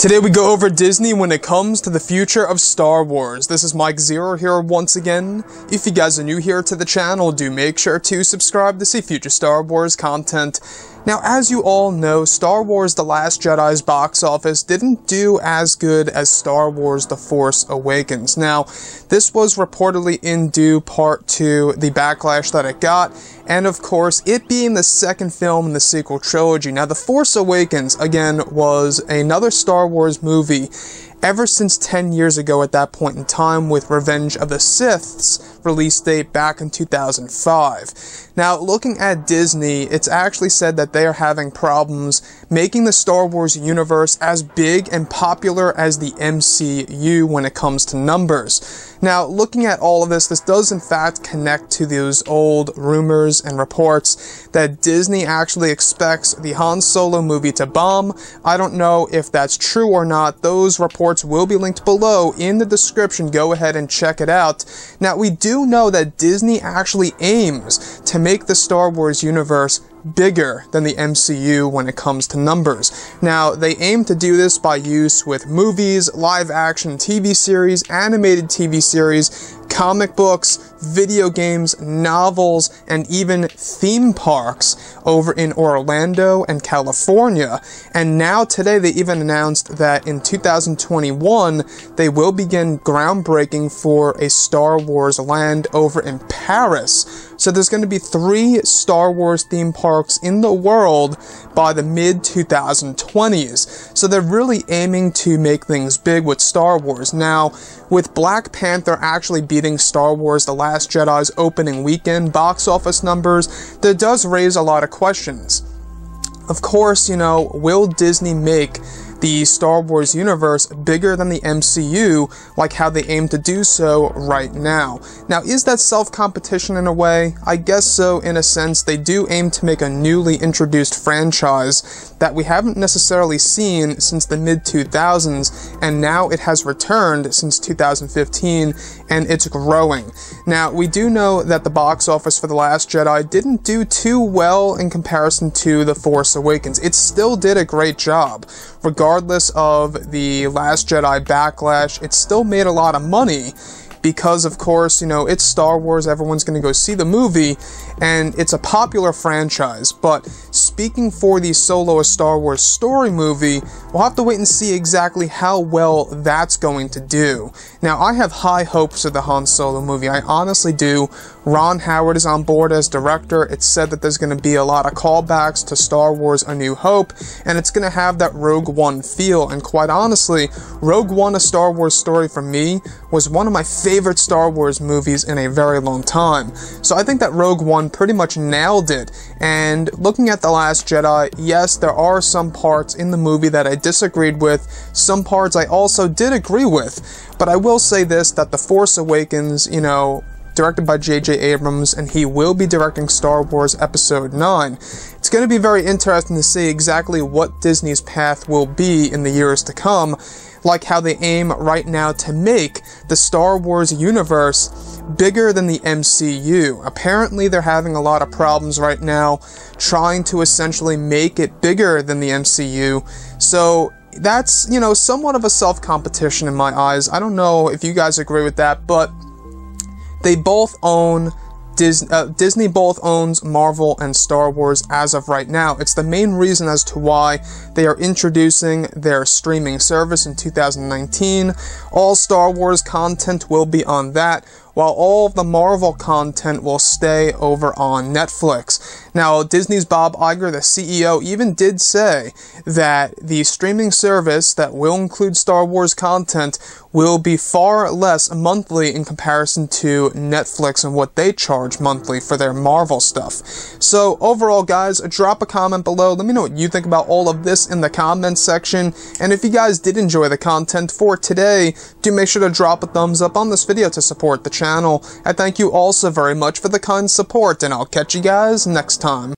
Today we go over Disney when it comes to the future of Star Wars. This is Mike Zero here once again. If you guys are new here to the channel, do make sure to subscribe to see future Star Wars content. Now, as you all know, Star Wars The Last Jedi's box office didn't do as good as Star Wars The Force Awakens. Now, this was reportedly in due part to the backlash that it got, and of course, it being the second film in the sequel trilogy. Now, The Force Awakens, again, was another Star Wars movie ever since 10 years ago at that point in time, with Revenge of the Sith's release date back in 2005. Now, looking at Disney, it's actually said that they are having problems making the Star Wars universe as big and popular as the MCU when it comes to numbers. Now, looking at all of this does in fact connect to those old rumors and reports that Disney actually expects the Han Solo movie to bomb. I don't know if that's true or not. Those reports will be linked below in the description. Go ahead and check it out. Now, we do know that Disney actually aims to make the Star Wars universe bigger than the MCU when it comes to numbers. Now, they aim to do this by use with movies, live-action TV series, animated TV series, comic books, video games, novels, and even theme parks over in Orlando and California. And now today they even announced that in 2021 they will begin groundbreaking for a Star Wars land over in Paris. So there's going to be 3 Star Wars theme parks in the world by the mid-2020s. So they're really aiming to make things big with Star Wars. Now, with Black Panther actually beating Star Wars The Last Jedi's opening weekend box office numbers, that does raise a lot of questions. Of course, you know, will Disney make the Star Wars universe bigger than the MCU, like how they aim to do so right now? Now, is that self-competition in a way? I guess so, in a sense. They do aim to make a newly introduced franchise that we haven't necessarily seen since the mid-2000s, and now it has returned since 2015, and it's growing. Now, we do know that the box office for The Last Jedi didn't do too well in comparison to The Force Awakens. It still did a great job. Regardless of the Last Jedi backlash, it still made a lot of money because, of course, you know, it's Star Wars, everyone's going to go see the movie, and it's a popular franchise. But speaking for the Solo: A Star Wars Story movie, we'll have to wait and see exactly how well that's going to do. Now, I have high hopes of the Han Solo movie, I honestly do. Ron Howard is on board as director. It's said that there's going to be a lot of callbacks to Star Wars: A New Hope, and it's going to have that Rogue One feel. And quite honestly, Rogue One: A Star Wars Story for me was one of my favorite Star Wars movies in a very long time. So I think that Rogue One pretty much nailed it. And looking at The Last Jedi, yes, there are some parts in the movie that I disagreed with. Some parts I also did agree with. But I will say this, that The Force Awakens, you know, directed by J.J. Abrams, and he will be directing Star Wars Episode 9. It's going to be very interesting to see exactly what Disney's path will be in the years to come, like how they aim right now to make the Star Wars universe bigger than the MCU. Apparently, they're having a lot of problems right now trying to essentially make it bigger than the MCU. So that's, you know, somewhat of a self-competition in my eyes. I don't know if you guys agree with that, but they both own Disney both owns Marvel and Star Wars as of right now. It's the main reason as to why they are introducing their streaming service in 2019. All Star Wars content will be on that, while all of the Marvel content will stay over on Netflix. Now, Disney's Bob Iger, the CEO, even did say that the streaming service that will include Star Wars content will be far less monthly in comparison to Netflix and what they charge monthly for their Marvel stuff. So, overall, guys, drop a comment below. Let me know what you think about all of this in the comments section. And if you guys did enjoy the content for today, do make sure to drop a thumbs up on this video to support the channel. I thank you all so very much for the kind support, and I'll catch you guys next time.